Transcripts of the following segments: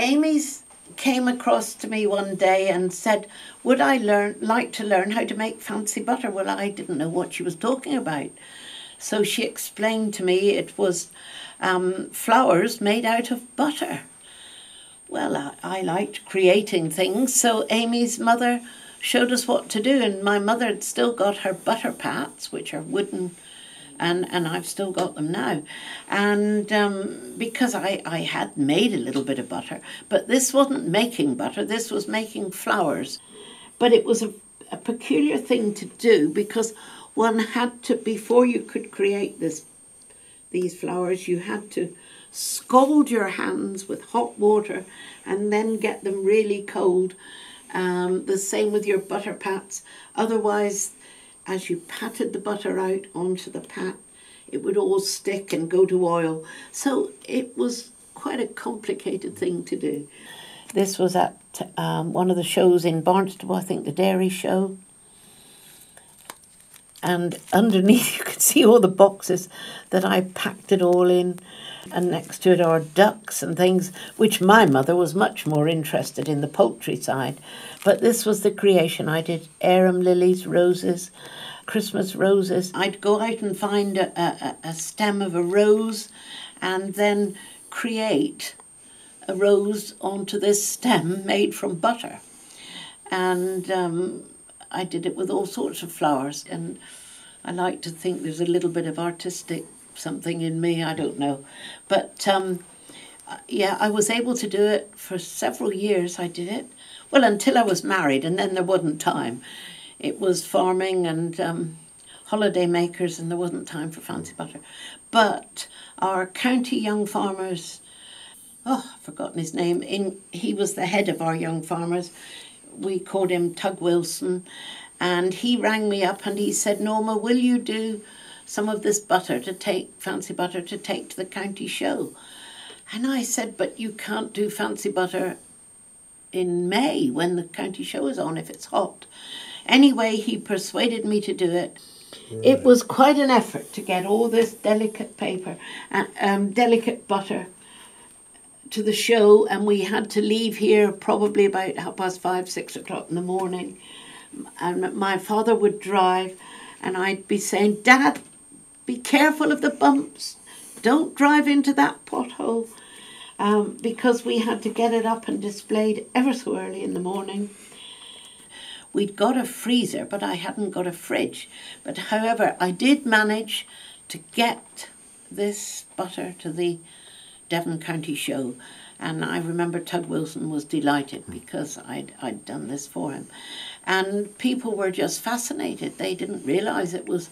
Amy's came across to me one day and said, would I like to learn how to make fancy butter? Well, I didn't know what she was talking about. So she explained to me it was flowers made out of butter. Well, I liked creating things, so Amy's mother showed us what to do, and my mother had still got her butter pats, which are wooden, and I've still got them now. And because I had made a little bit of butter, but this wasn't making butter, this was making flowers. But it was a peculiar thing to do, because one had to, before you could create these flowers, you had to scald your hands with hot water and then get them really cold. The same with your butter pats. Otherwise, as you patted the butter out onto the pat, it would all stick and go to oil. So it was quite a complicated thing to do. This was at one of the shows in Barnstable, I think the dairy show. And underneath you could see all the boxes that I packed it all in. And next to it are ducks and things, which my mother was much more interested in, the poultry side. But this was the creation. I did arum lilies, roses, Christmas roses. I'd go out and find a stem of a rose and then create a rose onto this stem made from butter. And I did it with all sorts of flowers, and I like to think there's a little bit of artistic something in me, I don't know. But yeah, I was able to do it for several years. I did it, well, until I was married, and then there wasn't time. It was farming and holiday makers, and there wasn't time for fancy butter. But our county young farmers, oh, I've forgotten his name, he was the head of our young farmers. We called him Tug Wilson, and he rang me up and he said, Norma, will you do some of this butter to take, fancy butter, to take to the county show? And I said, but you can't do fancy butter in May when the county show is on if it's hot. Anyway, he persuaded me to do it. Right. It was quite an effort to get all this delicate paper and delicate butter to the show, and we had to leave here probably about 5:30, 6 o'clock in the morning. And my father would drive, and I'd be saying, Dad, be careful of the bumps. Don't drive into that pothole. Because we had to get it up and displayed ever so early in the morning. We'd got a freezer, but I hadn't got a fridge. But however, I did manage to get this butter to the Devon County show. And I remember Tug Wilson was delighted because I'd done this for him. And people were just fascinated. They didn't realise it was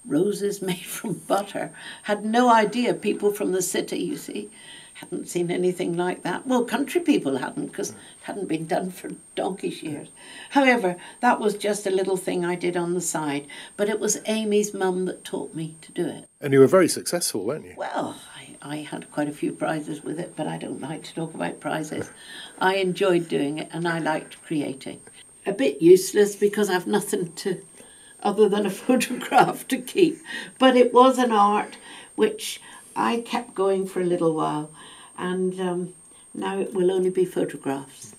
roses made from butter. Had no idea. People from the city, you see, hadn't seen anything like that. Well, country people hadn't, because it hadn't been done for donkey's years. However, that was just a little thing I did on the side. But it was Amy's mum that taught me to do it. And you were very successful, weren't you? Well, I had quite a few prizes with it, but I don't like to talk about prizes. I enjoyed doing it, and I liked creating. A bit useless because I've nothing to, other than a photograph to keep. But it was an art which I kept going for a little while, and now it will only be photographs.